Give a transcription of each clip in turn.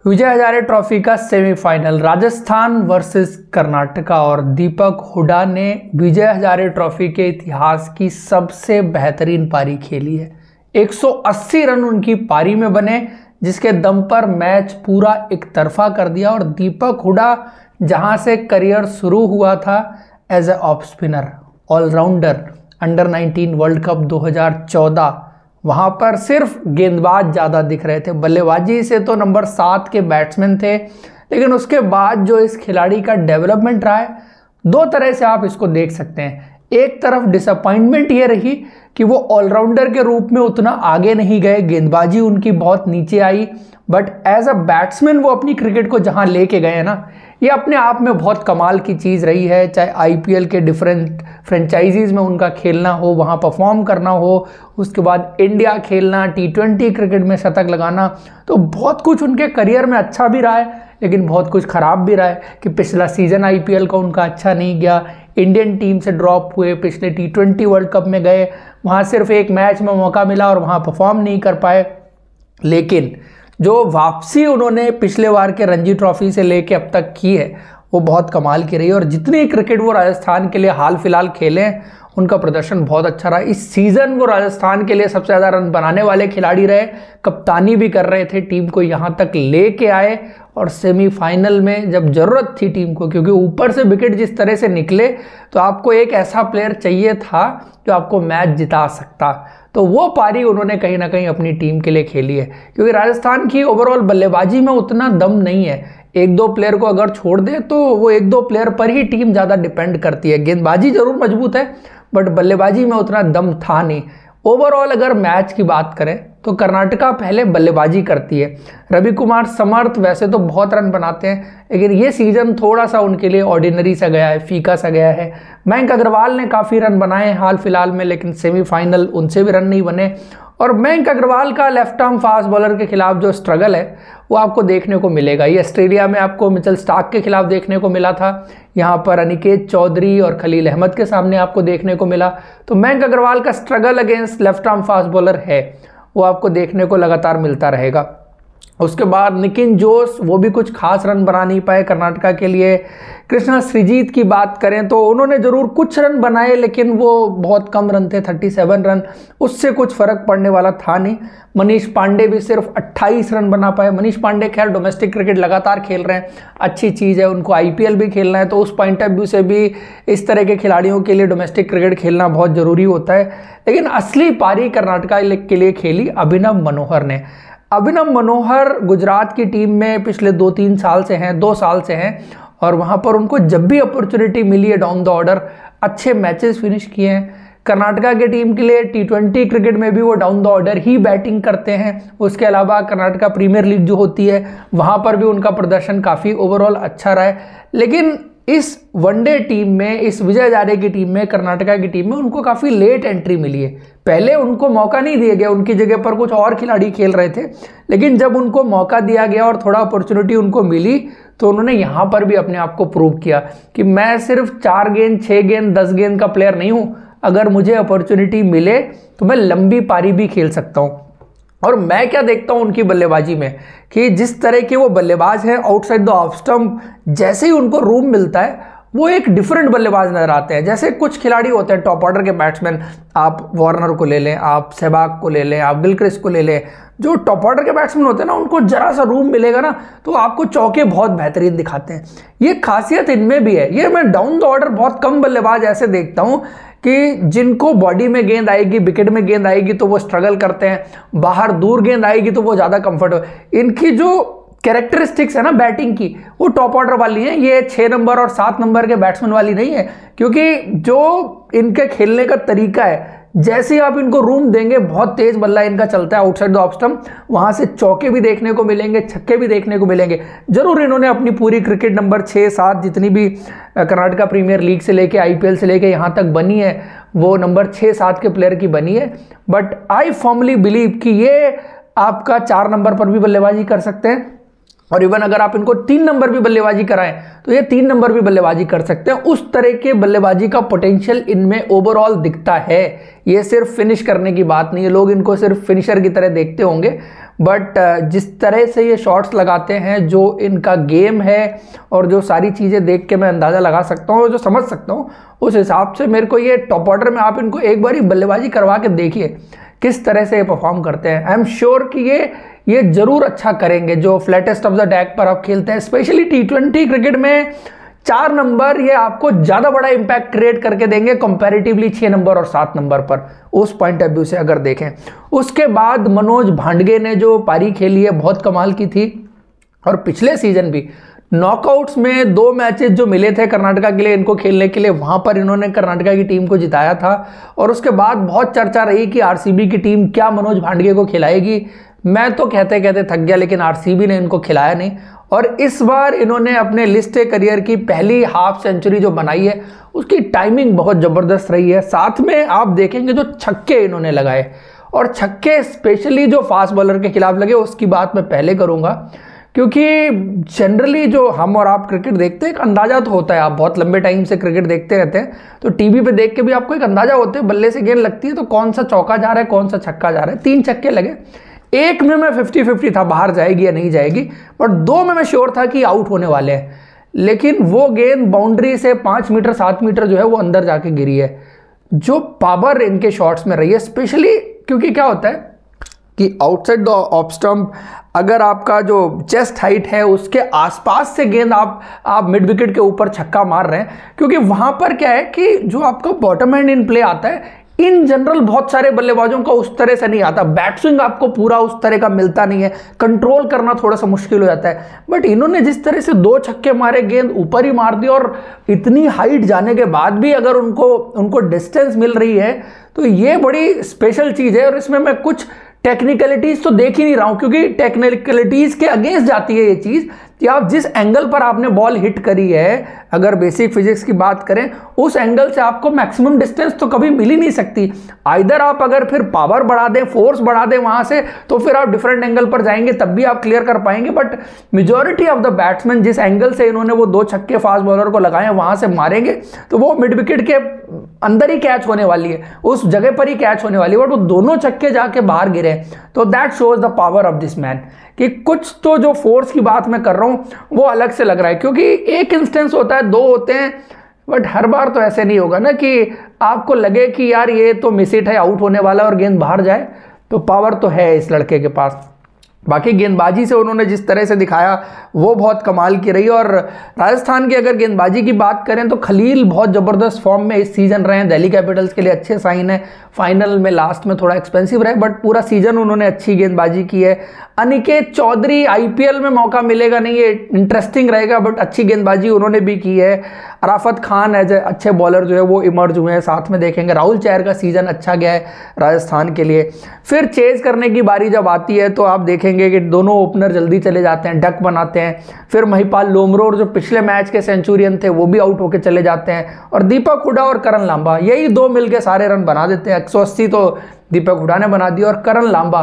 Vijay Hazare trophy का semifinal Rajasthan versus Karnataka और दीपक हुडा ने विजय हजारे ट्रॉफी के इतिहास की सबसे बेहतरीन पारी खेली है। 180 रन उनकी पारी में बने, जिसके दम पर मैच पूरा एक तरफा कर दिया। और दीपक हुडा जहां से करियर शुरू हुआ था as a off spinner, allrounder, under 19 world cup 2014, वहां पर सिर्फ गेंदबाज ज़्यादा दिख रहे थे। बल्लेबाजी से तो नंबर 7 के बैट्समैन थे, लेकिन उसके बाद जो इस खिलाड़ी का डेवलपमेंट रहा है, दो तरह से आप इसको देख सकते हैं। एक तरफ डिसअपॉइंटमेंट ये रही कि वो ऑलराउंडर के रूप में उतना आगे नहीं गए, गेंदबाजी उनकी बहुत नीचे आई, बट एज अ बैट्समैन वो अपनी क्रिकेट को जहां लेके गए हैं ना, ये अपने आप में बहुत कमाल की चीज़ रही है। चाहे आईपीएल के डिफरेंट फ्रेंचाइजीज़ में उनका खेलना हो, वहाँ परफॉर्म करना हो, उसके बाद इंडिया खेलना, T20 क्रिकेट में शतक लगाना, तो बहुत कुछ उनके करियर में अच्छा भी रहा है, लेकिन बहुत कुछ ख़राब भी रहा है कि पिछला सीज़न आईपीएल का उनका अच्छा नहीं गया, इंडियन टीम से ड्रॉप हुए, पिछले T20 वर्ल्ड कप में गए, वहाँ सिर्फ एक मैच में मौका मिला और वहाँ परफॉर्म नहीं कर पाए। लेकिन जो वापसी उन्होंने पिछले बार के रणजी ट्रॉफी से लेके अब तक की है, वो बहुत कमाल की रही है। और जितनी क्रिकेट वो राजस्थान के लिए हाल फिलहाल खेले, उनका प्रदर्शन बहुत अच्छा रहा। इस सीज़न वो राजस्थान के लिए सबसे ज़्यादा रन बनाने वाले खिलाड़ी रहे, कप्तानी भी कर रहे थे, टीम को यहाँ तक लेके आए। और सेमीफाइनल में जब ज़रूरत थी टीम को, क्योंकि ऊपर से विकेट जिस तरह से निकले, तो आपको एक ऐसा प्लेयर चाहिए था जो आपको मैच जिता सकता, तो वो पारी उन्होंने कहीं ना कहीं अपनी टीम के लिए खेली है। क्योंकि राजस्थान की ओवरऑल बल्लेबाजी में उतना दम नहीं है, एक दो प्लेयर को अगर छोड़ दे तो वो एक दो प्लेयर पर ही टीम ज़्यादा डिपेंड करती है। गेंदबाजी जरूर मजबूत है, बट बल्लेबाजी में उतना दम था नहीं। ओवरऑल अगर मैच की बात करें तो कर्नाटका पहले बल्लेबाजी करती है। रवि कुमार समर्थ वैसे तो बहुत रन बनाते हैं, लेकिन ये सीज़न थोड़ा सा उनके लिए ऑर्डिनरी सा गया है, फीका सा गया है। मयंक अग्रवाल ने काफ़ी रन बनाए हैं हाल फिलहाल में, लेकिन सेमीफाइनल उनसे भी रन नहीं बने। और मयंक अग्रवाल का लेफ्ट आर्म फास्ट बॉलर के खिलाफ जो स्ट्रगल है, वो आपको देखने को मिलेगा। ये ऑस्ट्रेलिया में आपको मिचेल स्टार्क के खिलाफ देखने को मिला था, यहाँ पर अनिकेत चौधरी और खलील अहमद के सामने आपको देखने को मिला। तो मयंक अग्रवाल का struggle against left arm fast bowler है, वो आपको देखने को लगातार मिलता रहेगा। उसके बाद निकिन जोस, वो भी कुछ खास रन बना नहीं पाए कर्नाटका के लिए। कृष्णा श्रीजीत की बात करें तो उन्होंने ज़रूर कुछ रन बनाए, लेकिन वो बहुत कम रन थे, 37 रन, उससे कुछ फ़र्क पड़ने वाला था नहीं। मनीष पांडे भी सिर्फ 28 रन बना पाए। मनीष पांडे खैर डोमेस्टिक क्रिकेट लगातार खेल रहे हैं, अच्छी चीज़ है, उनको आईपीएल भी खेलना है, तो उस पॉइंट ऑफ व्यू से भी इस तरह के खिलाड़ियों के लिए डोमेस्टिक क्रिकेट खेलना बहुत ज़रूरी होता है। लेकिन असली पारी कर्नाटका के लिए खेली अभिनव मनोहर ने। अभिनव मनोहर गुजरात की टीम में पिछले 2 साल से हैं, और वहाँ पर उनको जब भी अपॉर्चुनिटी मिली है डाउन द ऑर्डर अच्छे मैचेस फिनिश किए हैं। कर्नाटका की टीम के लिए T20 क्रिकेट में भी वो down the order he batting करते हैं। उसके अलावा कर्नाटका प्रीमियर लीग जो होती है, वहाँ पर भी उनका प्रदर्शन काफ़ी ओवरऑल अच्छा रहा है। लेकिन इस वनडे टीम में, इस विजय हजारे की टीम में, कर्नाटका की टीम में उनको काफ़ी लेट एंट्री मिली है। पहले उनको मौका नहीं दिया गया, उनकी जगह पर कुछ और खिलाड़ी खेल रहे थे, लेकिन जब उनको मौका दिया गया और थोड़ा अपॉर्चुनिटी उनको मिली, तो उन्होंने यहाँ पर भी अपने आप को प्रूव किया कि मैं सिर्फ 4 गेंद, 6 गेंद, 10 गेंद का प्लेयर नहीं हूँ। अगर मुझे अपॉर्चुनिटी मिले तो मैं लंबी पारी भी खेल सकता हूँ। और मैं क्या देखता हूँ उनकी बल्लेबाजी में, कि जिस तरह के वो बल्लेबाज हैं आउटसाइड द ऑफ स्टंप, जैसे ही उनको रूम मिलता है वो एक डिफरेंट बल्लेबाज नजर आते हैं। जैसे कुछ खिलाड़ी होते हैं टॉप ऑर्डर के बैट्समैन, आप वार्नर को ले लें, आप सहवाग को ले लें, आप गिलक्रिस्ट को ले लें, जो टॉप ऑर्डर के बैट्समैन होते हैं ना, उनको जरा सा रूम मिलेगा ना तो आपको चौके बहुत बेहतरीन दिखाते हैं। ये खासियत इनमें भी है। ये मैं डाउन द ऑर्डर बहुत कम बल्लेबाज ऐसे देखता हूँ कि जिनको बॉडी में गेंद आएगी, विकेट में गेंद आएगी तो वो स्ट्रगल करते हैं, बाहर दूर गेंद आएगी तो वो ज़्यादा कंफर्टेबल। इनकी जो कैरेक्टरिस्टिक्स है ना बैटिंग की, वो टॉप ऑर्डर वाली है, ये 6 नंबर और 7 नंबर के बैट्समैन वाली नहीं है। क्योंकि जो इनके खेलने का तरीका है, जैसे ही आप इनको रूम देंगे, बहुत तेज बल्ला इनका चलता है आउटसाइड द ऑफ स्टंप, वहां से चौके भी देखने को मिलेंगे, छक्के भी देखने को मिलेंगे। जरूर इन्होंने अपनी पूरी क्रिकेट नंबर 6-7 जितनी भी कर्नाटका प्रीमियर लीग से लेके आईपीएल से लेके यहाँ तक बनी है, वो नंबर 6-7 के प्लेयर की बनी है। बट आई फॉर्मली बिलीव कि ये आपका 4 नंबर पर भी बल्लेबाजी कर सकते हैं, और इवन अगर आप इनको 3 नंबर भी बल्लेबाजी कराएं तो ये 3 नंबर भी बल्लेबाजी कर सकते हैं। उस तरह के बल्लेबाजी का पोटेंशियल इनमें ओवरऑल दिखता है। ये सिर्फ फिनिश करने की बात नहीं है, लोग इनको सिर्फ फिनिशर की तरह देखते होंगे, बट जिस तरह से ये शॉट्स लगाते हैं, जो इनका गेम है और जो सारी चीज़ें देख के मैं अंदाज़ा लगा सकता हूँ और जो समझ सकता हूँ, उस हिसाब से मेरे को ये टॉप ऑर्डर में आप इनको एक बार ही बल्लेबाजी करवा के देखिए किस तरह से ये परफॉर्म करते हैं। आई एम श्योर कि ये ज़रूर अच्छा करेंगे। जो फ्लैटेस्ट ऑफ द डेक पर आप खेलते हैं, स्पेशली T20 क्रिकेट में 4 नंबर ये आपको ज़्यादा बड़ा इंपैक्ट क्रिएट करके देंगे कंपैरेटिवली 6 नंबर और 7 नंबर पर, उस पॉइंट ऑफ व्यू से अगर देखें। उसके बाद मनोज भांडगे ने जो पारी खेली है बहुत कमाल की थी, और पिछले सीजन भी नॉकआउट्स में 2 मैचेस जो मिले थे कर्नाटका के लिए इनको खेलने के लिए, वहाँ पर इन्होंने कर्नाटका की टीम को जिताया था। और उसके बाद बहुत चर्चा रही कि आरसीबी की टीम क्या मनोज भांडगे को खिलाएगी। मैं तो कहते कहते थक गया, लेकिन आरसीबी ने इनको खिलाया नहीं। और इस बार इन्होंने अपने लिस्ट करियर की पहली हाफ सेंचुरी जो बनाई है उसकी टाइमिंग बहुत ज़बरदस्त रही है। साथ में आप देखेंगे जो छक्के इन्होंने लगाए, और छक्के स्पेशली जो फास्ट बॉलर के खिलाफ लगे उसकी बात मैं पहले करूँगा, क्योंकि जनरली जो हम और आप क्रिकेट देखते हैं एक अंदाज़ा तो होता है, आप बहुत लंबे टाइम से क्रिकेट देखते रहते हैं तो टीवी पे देख के भी आपको एक अंदाज़ा होता है, बल्ले से गेंद लगती है तो कौन सा चौका जा रहा है कौन सा छक्का जा रहा है। 3 छक्के लगे, एक में मैं 50-50 था बाहर जाएगी या नहीं जाएगी, बट 2 में मैं श्योर था कि आउट होने वाले हैं। लेकिन वो गेंद बाउंड्री से 5 मीटर 7 मीटर जो है वो अंदर जाके गिरी है। जो पावर इनके शॉट्स में रही है, स्पेशली क्योंकि क्या होता है कि आउटसाइड द ऑफ स्टंप अगर आपका जो चेस्ट हाइट है उसके आसपास से गेंद आप मिड विकेट के ऊपर छक्का मार रहे हैं, क्योंकि वहां पर क्या है कि जो आपका बॉटम हैंड इन प्ले आता है इन जनरल बहुत सारे बल्लेबाजों का उस तरह से नहीं आता, बैट स्विंग आपको पूरा उस तरह का मिलता नहीं है, कंट्रोल करना थोड़ा सा मुश्किल हो जाता है। बट इन्होंने जिस तरह से 2 छक्के मारे, गेंद ऊपर ही मार दी, और इतनी हाइट जाने के बाद भी अगर उनको डिस्टेंस मिल रही है तो ये बड़ी स्पेशल चीज़ है। और इसमें मैं कुछ टेक्निकलिटीज तो देख ही नहीं रहा हूं, क्योंकि टेक्निकलिटीज के अगेंस्ट जाती है ये चीज कि आप जिस एंगल पर आपने बॉल हिट करी है, अगर बेसिक फिजिक्स की बात करें उस एंगल से आपको मैक्सिमम डिस्टेंस तो कभी मिल ही नहीं सकती। आइदर आप अगर फिर पावर बढ़ा दें, फोर्स बढ़ा दें वहां से, तो फिर आप डिफरेंट एंगल पर जाएंगे तब भी आप क्लियर कर पाएंगे। But majority of the batsman जिस एंगल से इन्होंने वो 2 छक्के फास्ट बॉलर को लगाए वहां से मारेंगे तो वो मिड विकेट के अंदर ही कैच होने वाली है, उस जगह पर ही कैच होने वाली है। बट वो दोनों छक्के जाके बाहर गिरे, तो that shows the power of this man कि कुछ तो जो फोर्स की बात मैं कर रहा हूं वो अलग से लग रहा है। क्योंकि एक इंस्टेंस होता है, 2 होते हैं, बट हर बार तो ऐसे नहीं होगा ना कि आपको लगे कि यार ये तो मिस हिट है, आउट होने वाला और गेंद बाहर जाए। तो पावर तो है इस लड़के के पास। बाकी गेंदबाजी से उन्होंने जिस तरह से दिखाया वो बहुत कमाल की रही। और राजस्थान की अगर गेंदबाजी की बात करें तो खलील बहुत ज़बरदस्त फॉर्म में इस सीज़न रहे हैं, दिल्ली कैपिटल्स के लिए अच्छे साइन है। फाइनल में लास्ट में थोड़ा एक्सपेंसिव रहे, बट पूरा सीजन उन्होंने अच्छी गेंदबाजी की है। अनिकेत चौधरी आईपीएल में मौका मिलेगा नहीं, ये इंटरेस्टिंग रहेगा, बट अच्छी गेंदबाजी उन्होंने भी की है। अराफत खान एज ए अच्छे बॉलर जो है वो इमर्ज हुए हैं, साथ में देखेंगे राहुल चहर का सीजन अच्छा गया है राजस्थान के लिए। फिर चेज करने की बारी जब आती है तो आप देखेंगे कि दोनों ओपनर जल्दी चले जाते हैं, डक बनाते हैं। फिर महिपाल लोमरोर जो पिछले मैच के सेंचुरियन थे वो भी आउट होकर चले जाते हैं, और दीपक हुडा और करण लांबा यही 2 मिलके सारे रन बना देते हैं। 180 तो दीपक हुडा ने बना दी, और करण लांबा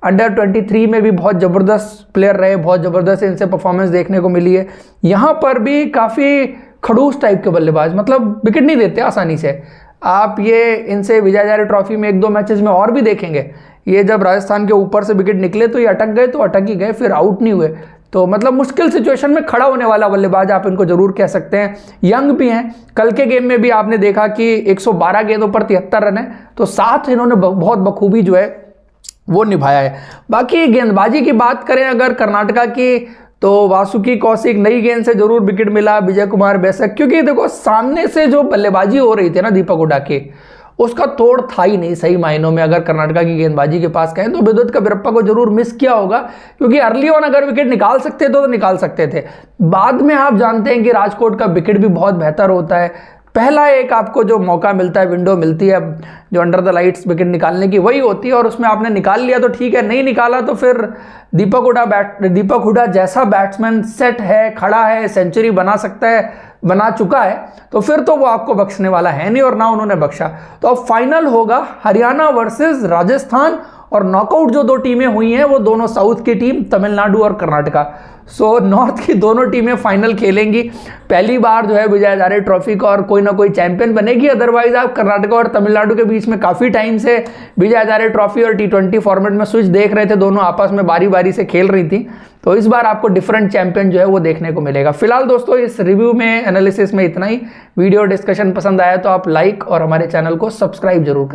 अंडर 23 में भी बहुत ज़बरदस्त प्लेयर रहे, बहुत ज़बरदस्त इनसे परफॉर्मेंस देखने को मिली है। यहाँ पर भी काफ़ी खड़ूस टाइप के बल्लेबाज, मतलब विकेट नहीं देते आसानी से। आप ये इनसे विजय हजारे ट्रॉफी में 1-2 मैचेस में और भी देखेंगे, ये जब राजस्थान के ऊपर से विकेट निकले तो ये अटक गए तो अटक ही गए, फिर आउट नहीं हुए। तो मतलब मुश्किल सिचुएशन में खड़ा होने वाला बल्लेबाज आप इनको जरूर कह सकते हैं। यंग भी हैं, कल के गेम में भी आपने देखा कि 112 गेंदों पर 73 रन है, तो साथ इन्होंने बहुत बखूबी जो है वो निभाया है। बाकी गेंदबाजी की बात करें अगर कर्नाटका की, तो वासुकी कौशिक नई गेंद से जरूर विकेट मिला, विजय कुमार बेशक, क्योंकि देखो सामने से जो बल्लेबाजी हो रही थी ना दीपक हुडा की, उसका तोड़ था ही नहीं सही मायनों में। अगर कर्नाटका की गेंदबाजी के पास कहें तो विद्युत कबीरप्पा को जरूर मिस किया होगा, क्योंकि अर्ली ऑन अगर विकेट निकाल सकते तो निकाल सकते थे। बाद में आप जानते हैं कि राजकोट का विकेट भी बहुत बेहतर होता है। पहला एक आपको जो मौका मिलता है, विंडो मिलती है जो अंडर द लाइट्स विकेट निकालने की, वही होती है, और उसमें आपने निकाल लिया तो ठीक है, नहीं निकाला तो फिर दीपक हुडा जैसा बैट्समैन सेट है, खड़ा है, सेंचुरी बना सकता है, बना चुका है, तो फिर तो वो आपको बख्शने वाला है नहीं, और ना उन्होंने बख्शा। तो अब फाइनल होगा हरियाणा वर्सेस राजस्थान, और नॉकआउट जो 2 टीमें हुई हैं वो दोनों साउथ की टीम तमिलनाडु और कर्नाटका। सो नॉर्थ की दोनों टीमें फाइनल खेलेंगी। पहली बार जो है विजय हजारे ट्रॉफी का और कोई ना कोई चैंपियन बनेगी। अदरवाइज आप कर्नाटका और तमिलनाडु के बीच में काफ़ी टाइम से विजय हजारे ट्रॉफी और T20 फॉर्मेट में स्विच देख रहे थे, दोनों आपस में बारी बारी से खेल रही थी। तो इस बार आपको डिफरेंट चैंपियन जो है वो देखने को मिलेगा। फिलहाल दोस्तों इस रिव्यू में, एनालिसिस में इतना ही। वीडियो डिस्कशन पसंद आया तो आप लाइक और हमारे चैनल को सब्सक्राइब जरूर करें।